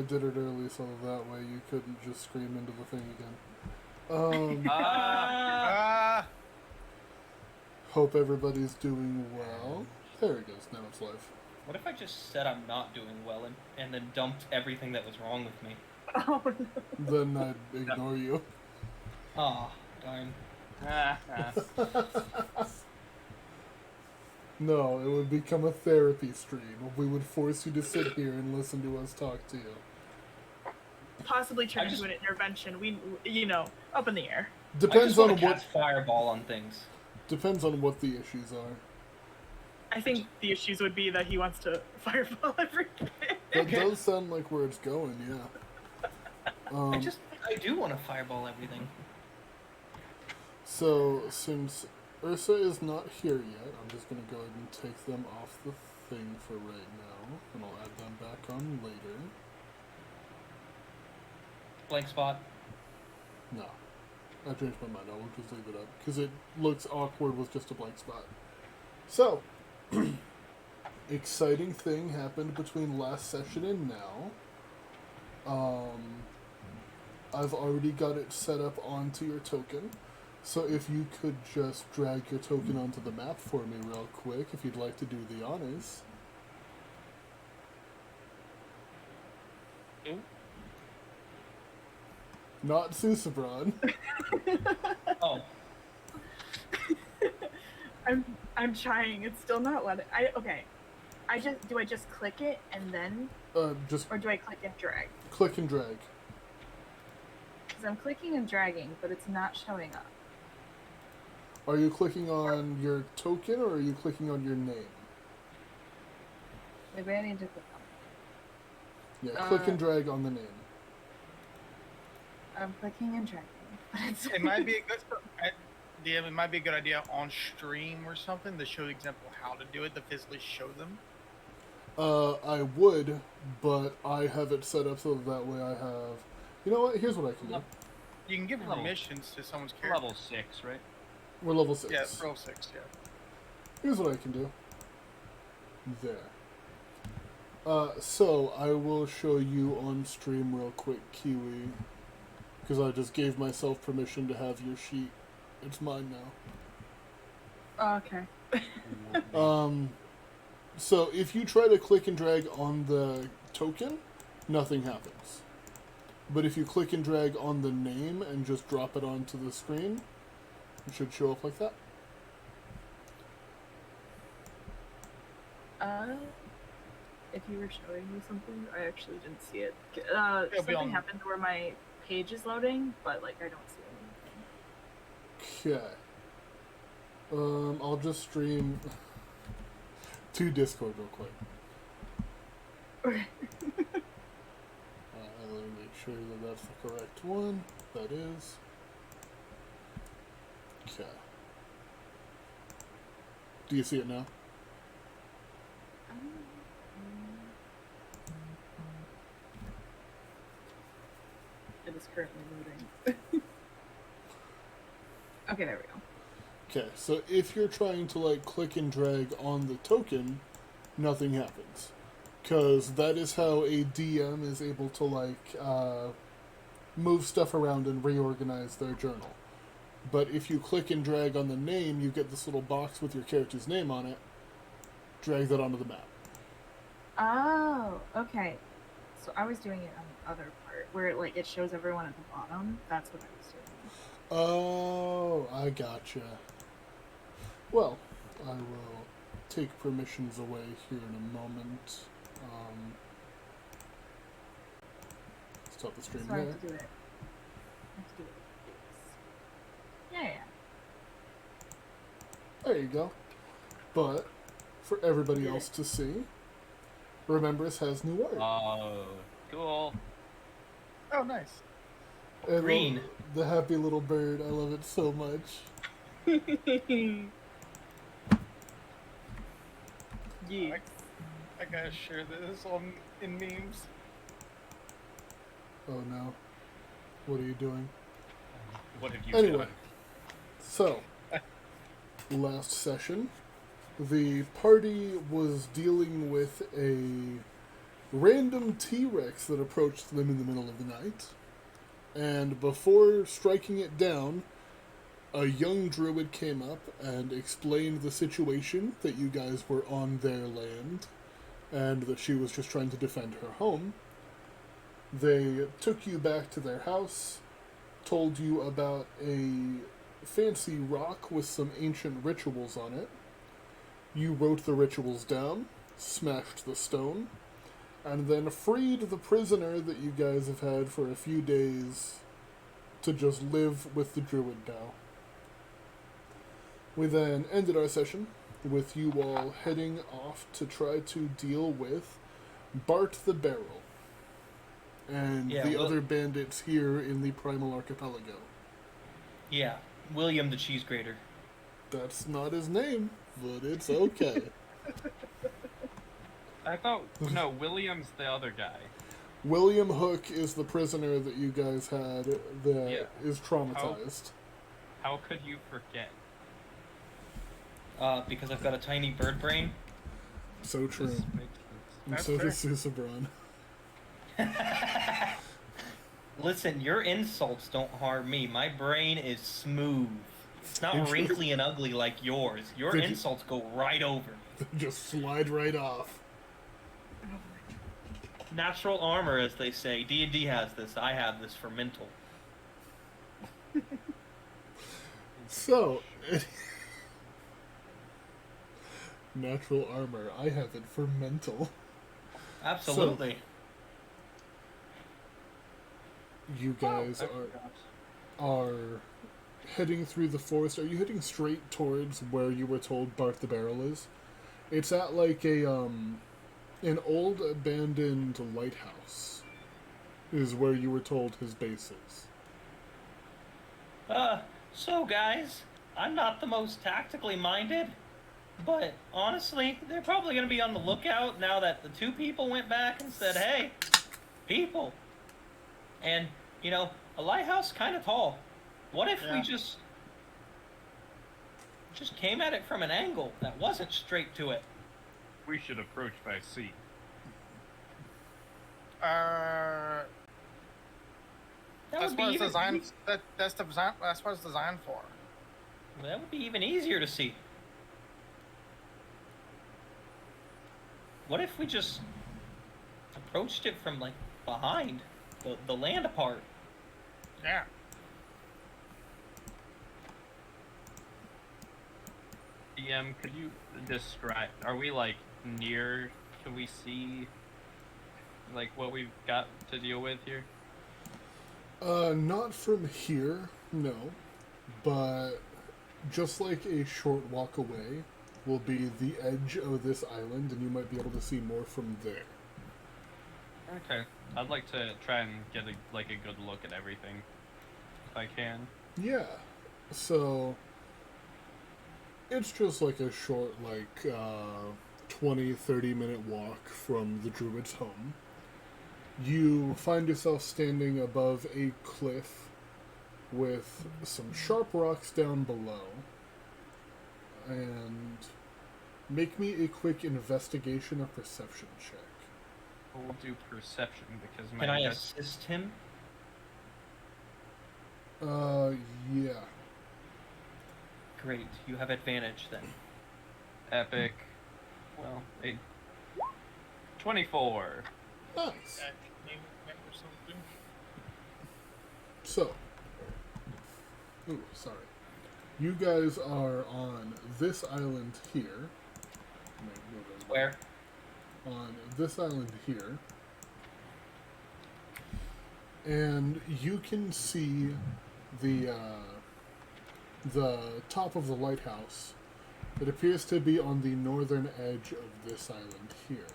did it early so that way you couldn't just scream into the thing again. Hope everybody's doing well. There it goes, now it's live. What if I just said I'm not doing well and then dumped everything that was wrong with me? Oh, no. Then I'd ignore you. Aw, darn. No, it would become a therapy stream. We would force you to sit here and listen to us talk to you. Possibly turn into an intervention. We, up in the air. Depends on what cast fireball on things. Depends on what the issues are. I think the issues would be that he wants to fireball everything. That does sound like where it's going, yeah. I do want to fireball everything. So, since Ursa is not here yet, I'm just going to go ahead and take them off the thing for right now, and I'll add them back on later. Blank spot? No. I changed my mind. I will just leave it up, because it looks awkward with just a blank spot. So, exciting thing happened between last session and now. I've already got it set up onto your token. So if you could just drag your token onto the map for me real quick, if you'd like to do the honors. Ooh. Not Susabron. Oh. I'm trying. It's still not letting. Okay. Do I just click it and then? Or do I click and drag? Click and drag. Because I'm clicking and dragging, but it's not showing up. Are you clicking on your token or are you clicking on your name? Maybe I need to click on it. Yeah, click and drag on the name. I'm clicking and dragging. It might be a good. It might be a good idea on stream or something to show the example how to do it, to physically show them. I would, but I have it set up so that way I have. You know what? Here's what I can do. You can give permissions to someone's character. Level 6, right? We're level 6. Yeah, it's level 6, yeah. Here's what I can do. There. So, I will show you on stream real quick, Kiwi. Because I just gave myself permission to have your sheet. It's mine now. Oh, okay. So, if you try to click and drag on the token, nothing happens. But if you click and drag on the name and just drop it onto the screen, it should show up like that. If you were showing me something, I actually didn't see it. Something happened where my page is loading, but I don't see anything. Okay. I'll just stream to Discord real quick. Let me make sure that that's the correct one. That is. Okay. Do you see it now? It is currently loading. Okay, there we go. Okay, so if you're trying to click and drag on the token, nothing happens. Because that is how a DM is able to move stuff around and reorganize their journal. But if you click and drag on the name, you get this little box with your character's name on it. Drag that onto the map. Oh, okay. So I was doing it on the other part, where it shows everyone at the bottom. That's what I was doing. Oh, I gotcha. Well, I will take permissions away here in a moment. Stop the stream so there. I have to do it. I have to do it. Yeah. There you go. But, for everybody else to see, Remembrance has new art. Oh, cool. Oh, nice. And Green. The happy little bird. I love it so much. Yeah. I gotta share this in memes. Oh no. What are you doing? What have you Anyway, done? so, last session, the party was dealing with a random T-Rex that approached them in the middle of the night, and before striking it down, a young druid came up and explained the situation, that you guys were on their land, and that she was just trying to defend her home. They took you back to their house, told you about a fancy rock with some ancient rituals on it. You wrote the rituals down, smashed the stone, and then freed the prisoner that you guys have had for a few days to just live with the druid now. We then ended our session with you all heading off to try to deal with Bart the Barrel and the other bandits here in the Primal Archipelago. Yeah, William the Cheese Grater. That's not his name, but it's okay. I thought no, William's the other guy. William Hook is the prisoner that you guys had that is traumatized. How could you forget? Because I've got a tiny bird brain. So true. This makes And That's so fair. does Susabron. Listen, your insults don't harm me. My brain is smooth. It's not wrinkly and ugly like yours. Your Did you- insults go right over. Just slide right off. Natural armor, as they say. D&D has this. I have this for mental. So, natural armor. I have it for mental. Absolutely. You guys are heading through the forest. Are you heading straight towards where you were told Bart the Barrel is? It's at like an old abandoned lighthouse is where you were told his base is. So guys, I'm not the most tactically minded, but honestly, they're probably going to be on the lookout now that the two people went back and said, hey, people. And, you know, a lighthouse kind of tall. What if we just came at it from an angle that wasn't straight to it? We should approach by sea. That That's would be what it's even designed. That's what it's designed for. that would be even easier to see. What if we just approached it from like behind the land part? Yeah. DM, could you describe? Are we like near? Can we see like what we've got to deal with here? Not from here, no. But just like a short walk away will be the edge of this island, and you might be able to see more from there. Okay, I'd like to try and get a good look at everything, if I can. Yeah. So it's just like a short, like 20-30 minute walk from the druid's home. You find yourself standing above a cliff with some sharp rocks down below. And make me a quick investigation or perception check. We'll do perception because my Can I guess- assist him? Yeah. Great, you have advantage then. epic. Well, 24. Nice. Name or something. So, ooh, sorry. You guys are on this island here. Where? On this island here. And you can see the top of the lighthouse. It appears to be on the northern edge of this island here.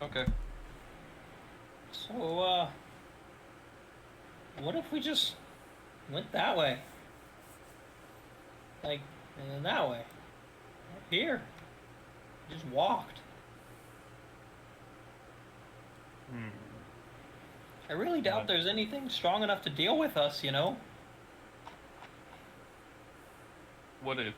Okay. So, what if we just went that way? Like, that way. Up here. Just walked. I really doubt there's anything strong enough to deal with us, you know? What if?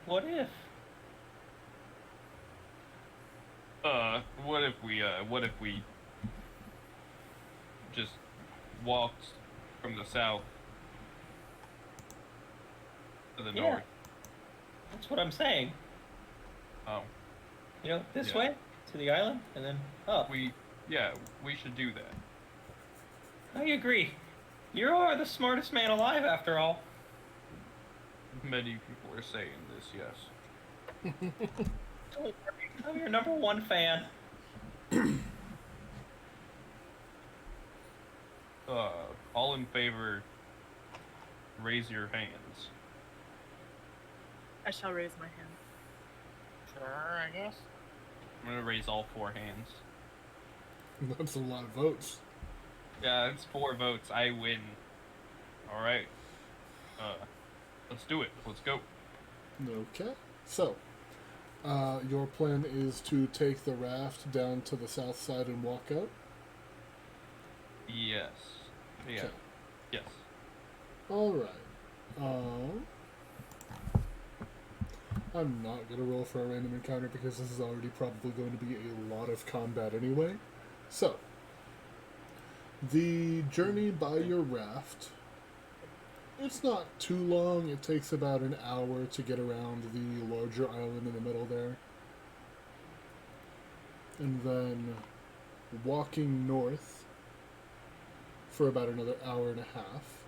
What if? What if we just walked from the south to the Yeah. north? That's what I'm saying. Oh, You know, this Yeah. way to the island, and then up. we should do that. I agree. You are the smartest man alive, after all. Many people are saying this, yes. Don't worry, I'm your number one fan. All in favor, raise your hands. I shall raise my hand. Sure, I guess. I'm gonna raise all 4 hands. That's a lot of votes. Yeah, it's 4 votes. I win. Alright. Let's do it. Let's go. Okay. So, your plan is to take the raft down to the south side and walk out? Yes. Yeah. Okay. Yes. Alright. I'm not going to roll for a random encounter because this is already probably going to be a lot of combat anyway. So, the journey by your raft, it's not too long. It takes about an hour to get around the larger island in the middle there. And then walking north for about another hour and a half,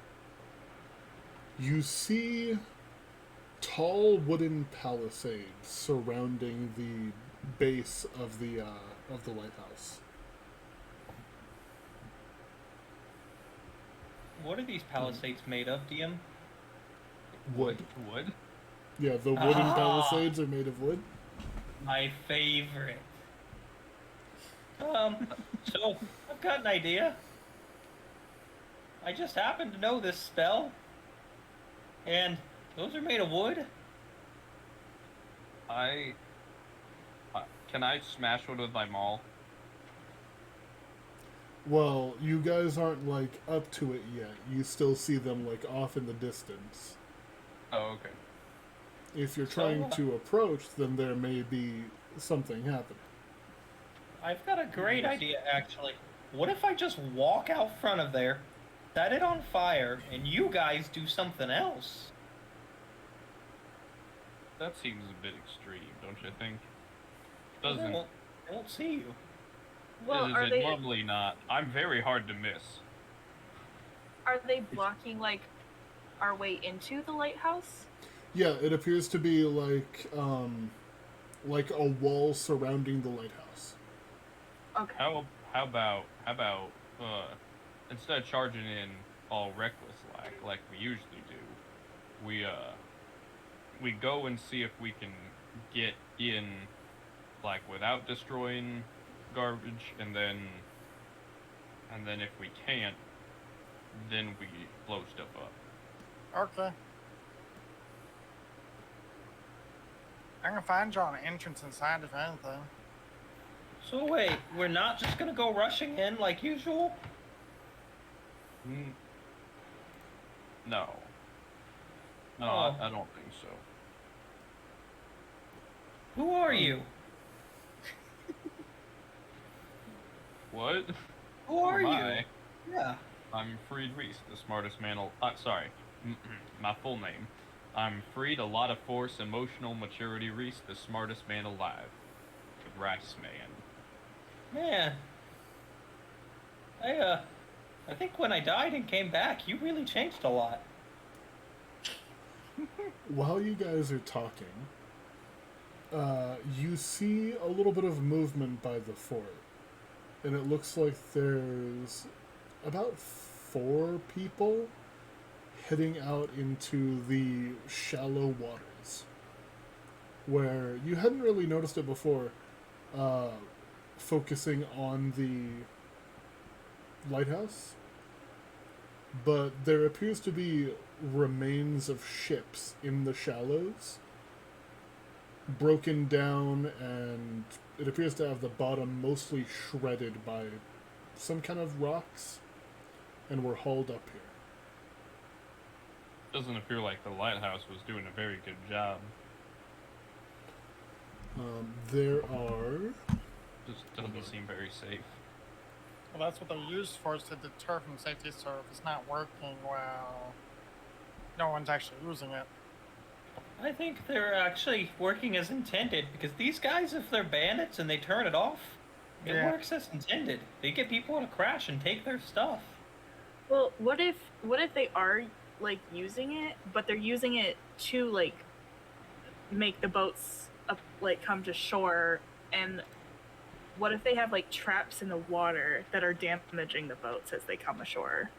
you see tall wooden palisades surrounding the base of the lighthouse. What are these palisades made of, DM? Wood. Wood? Yeah, the wooden Ah. palisades are made of wood. My favorite. So, I've got an idea. I just happen to know this spell. And those are made of wood? Can I smash one with my maul? Well, you guys aren't like up to it yet. You still see them like off in the distance. Oh, okay. If you're So, trying to approach, then there may be something happening. I've got a great idea, actually. What if I just walk out front of there, set it on fire, and you guys do something else? That seems a bit extreme, don't you think? They Doesn't won't see you. Well, is are it they normally not? I'm very hard to miss. blocking like our way into the lighthouse? Yeah, it appears to be like a wall surrounding the lighthouse. Okay. How about instead of charging in all reckless like we usually do, we go and see if we can get in like without destroying garbage, and then if we can't, then we blow stuff up. Okay. I'm gonna find you an entrance inside if anything. So wait, we're not just gonna go rushing in like usual? Mm. No. No, Oh. I don't think so. Who are you? What? Who are am you? I? Yeah. I'm Freed Reese, the smartest man. Sorry, my full name. I'm Freed, a lot of force, emotional maturity Reese, the smartest man alive. The Rice Man. Man. I think when I died and came back, you really changed a lot. While you guys are talking, you see a little bit of movement by the fort. And it looks like there's about 4 people heading out into the shallow waters. Where you hadn't really noticed it before, focusing on the lighthouse. But there appears to be remains of ships in the shallows, broken down, and it appears to have the bottom mostly shredded by some kind of rocks, and were hauled up here. Doesn't appear like the lighthouse was doing a very good job. There are. Just doesn't seem very safe. Well, that's what they're used for, is to deter from safety. So if it's not working well, no one's actually using it. I think they're actually working as intended, because these guys, if they're bandits and they turn it off, it Yeah. works as intended. They get people to crash and take their stuff. Well, what if they are like using it, but they're using it to like make the boats up, like come to shore, and what if they have like traps in the water that are damaging the boats as they come ashore?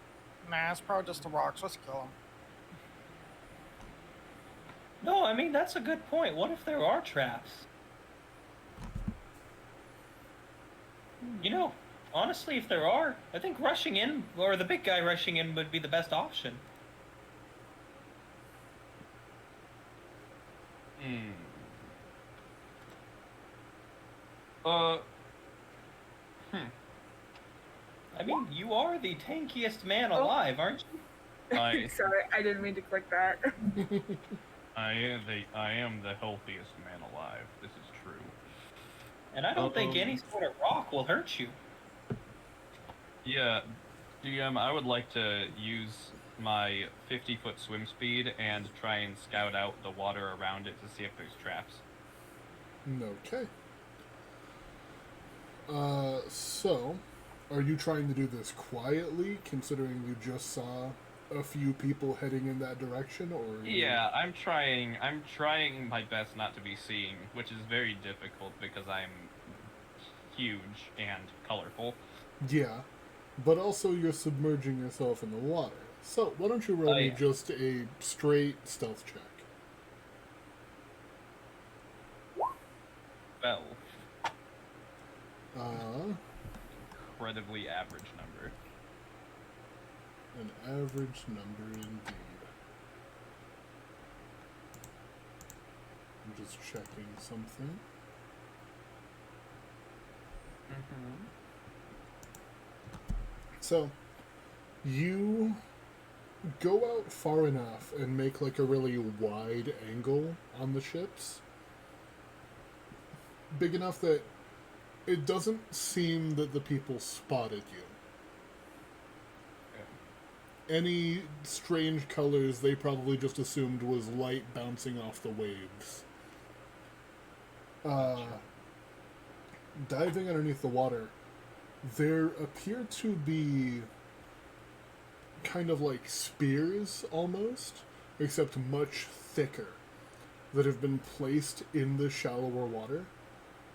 Nah, it's probably just the rocks. Let's kill them. No, I mean, that's a good point. What if there are traps? You know, honestly, if there are, I think rushing in, or the big guy rushing in, would be the best option. Hmm. I mean, you are the tankiest man alive, aren't you? Sorry, I didn't mean to click that. I am the healthiest man alive. This is true. And I don't think any sort of rock will hurt you. Yeah, GM, I would like to use my 50-foot swim speed and try and scout out the water around it to see if there's traps. Okay. So, are you trying to do this quietly, considering you just saw a few people heading in that direction, or? Yeah, I'm trying my best not to be seen, which is very difficult because I'm huge and colorful. Yeah, but also you're submerging yourself in the water. So, why don't you roll me just a straight stealth check? Well, Uh, incredibly average number. an average number indeed. I'm just checking something. Mm-hmm. So, you go out far enough and make like a really wide angle on the ships. Big enough that it doesn't seem that the people spotted you. Any strange colors they probably just assumed was light bouncing off the waves. Diving underneath the water, there appear to be kind of like spears almost, except much thicker, that have been placed in the shallower water,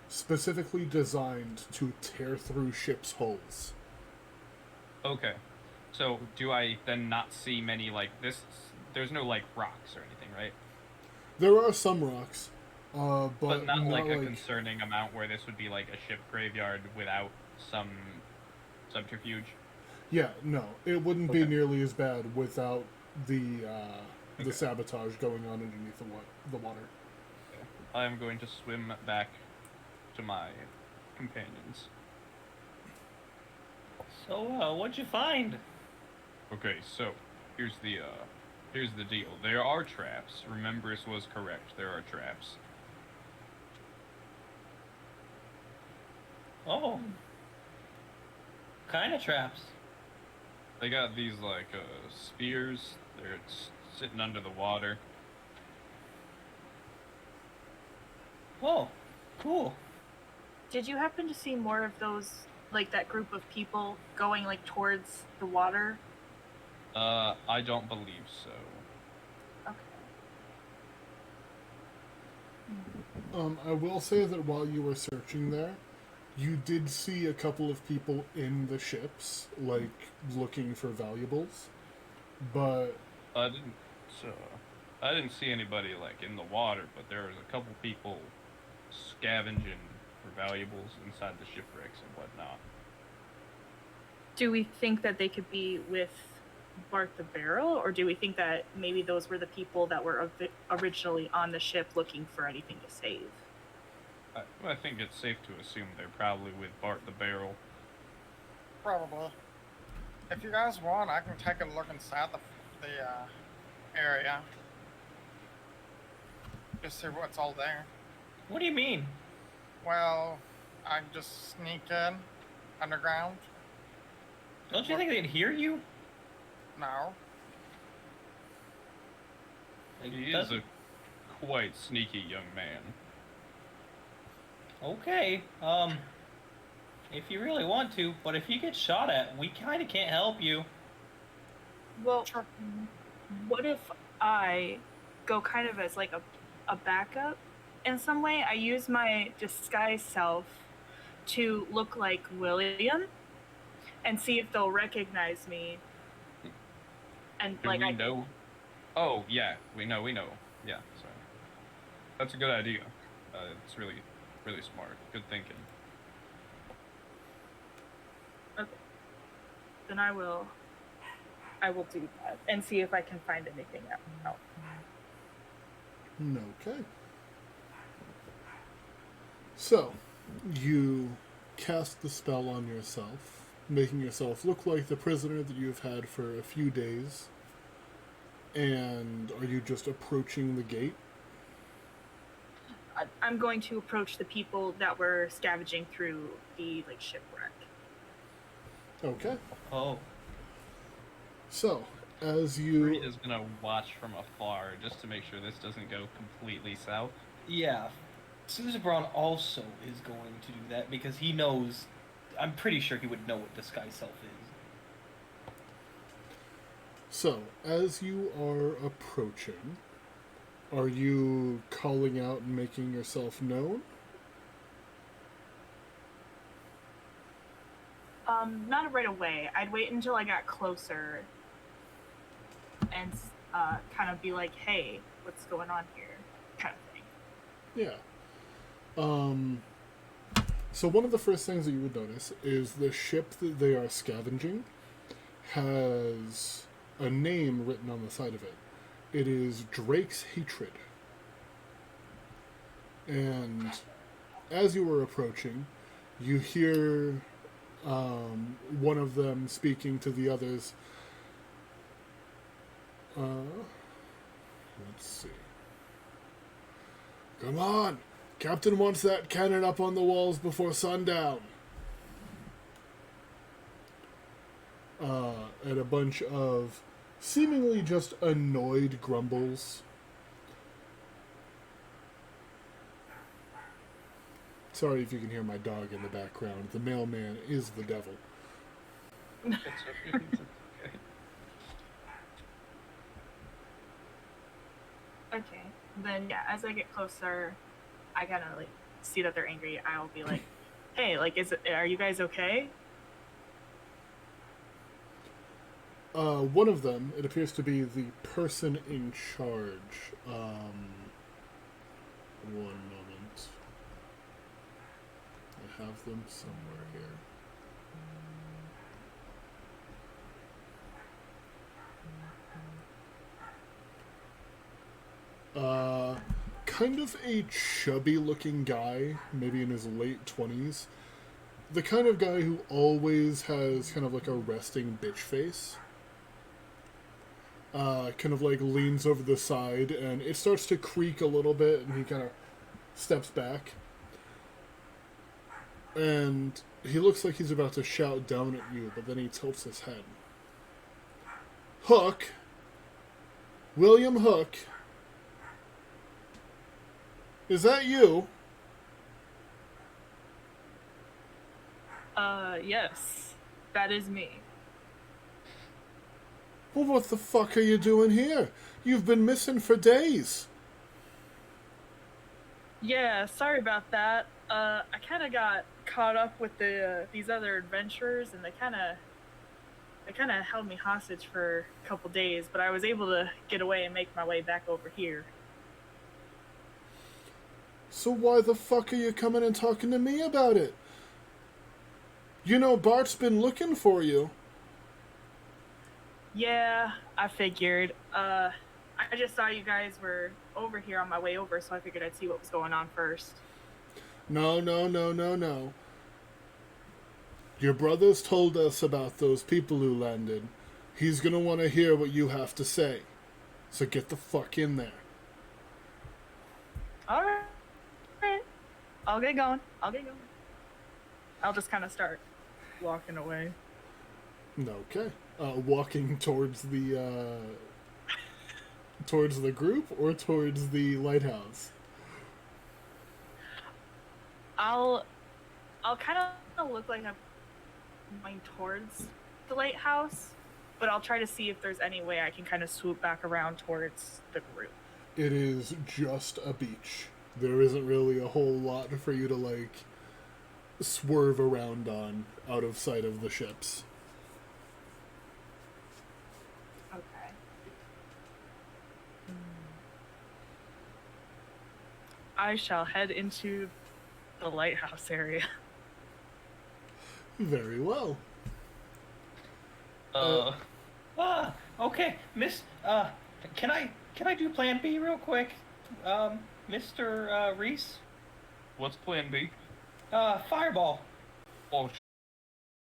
specifically designed to tear through ships' hulls. Okay. So, do I then not see many, like, this? There's no, like, rocks or anything, right? There are some rocks, but not like a concerning amount where this would be, like, a ship graveyard without some subterfuge? Yeah, no. It wouldn't be nearly as bad without the sabotage going on underneath the water. Okay. I am going to swim back to my companions. So, what'd you find? Okay, so here's the deal. There are traps. Remembrance was correct. There are traps. Oh. Kind of traps. They got these like spears. They're sitting under the water. Whoa, cool. Did you happen to see more of those, like that group of people going like towards the water? I don't believe so. Okay. I will say that while you were searching there, you did see a couple of people in the ships, like, looking for valuables, but... I didn't see anybody, like, in the water, but there was a couple people scavenging for valuables inside the shipwrecks and whatnot. Do we think that they could be with Bart the Barrel, or do we think that maybe those were the people that were originally on the ship looking for anything to save? I think it's safe to assume they're probably with Bart the Barrel. Probably. If you guys want, I can take a look inside the area. Just see what's all there. What do you mean? Well, I just sneak in underground. Don't you think they'd hear you? No. Like, He is doesn't- a quite sneaky young man. Okay, if you really want to, but if you get shot at, we kind of can't help you. Well, Sure. what if I go kind of as like a backup in some way? I use my disguise self to look like William and see if they'll recognize me. And Do like we know? Oh, yeah, we know. Yeah, so that's a good idea. It's really, really smart. Good thinking. then I will do that and see if I can find anything out. Okay. So, you cast the spell on yourself, making yourself look like the prisoner that you've had for a few days. And are you just approaching the gate? I'm going to approach the people that were scavenging through the like shipwreck. Okay. Oh, So, as Bree you... is gonna watch from afar just to make sure this doesn't go completely south. yeah. Susebron also is going to do that because he knows. I'm pretty sure he would know what disguise self is. So, as you are approaching, are you calling out and making yourself known? Not right away. I'd wait until I got closer and kind of be like, "Hey, what's going on here?" kind of thing. Yeah. So one of the first things that you would notice is the ship that they are scavenging has a name written on the side of it. It is Drake's Hatred. And as you were approaching, you hear one of them speaking to the others. Let's see. Come on! Captain wants that cannon up on the walls before sundown. And a bunch of seemingly just annoyed grumbles. Sorry if you can hear my dog in the background. The mailman is the devil. It's okay. Okay. Then yeah, as I get closer, I kind of like see that they're angry. I'll be like, "Hey, like, are you guys okay?" One of them, it appears to be the person in charge. One moment. I have them somewhere here. Kind of a chubby looking guy, maybe in his late 20s. The kind of guy who always has kind of like a resting bitch face. Kind of like leans over the side and it starts to creak a little bit and he kind of steps back. And he looks like he's about to shout down at you, but then he tilts his head. Hook! William Hook! Is that you? Yes, that is me. Well, what the fuck are you doing here? You've been missing for days. Yeah, sorry about that. I kind of got caught up with these other adventurers, and they kind of held me hostage for a couple days. But I was able to get away and make my way back over here. So why the fuck are you coming and talking to me about it? You know Bart's been looking for you. Yeah, I figured. I just saw you guys were over here on my way over, so I figured I'd see what was going on first. No. Your brother's told us about those people who landed. He's gonna want to hear what you have to say. So get the fuck in there. All right. I'll get going. I'll just kind of start walking away. Okay. Walking towards the group or towards the lighthouse? I'll kind of look like I'm going towards the lighthouse, but I'll try to see if there's any way I can kind of swoop back around towards the group. It is just a beach. There isn't really a whole lot for you to like swerve around on out of sight of the ships. Okay. I shall head into the lighthouse area. Very well. Okay, can I do Plan B real quick, Mr. Reese? What's Plan B? Fireball. Oh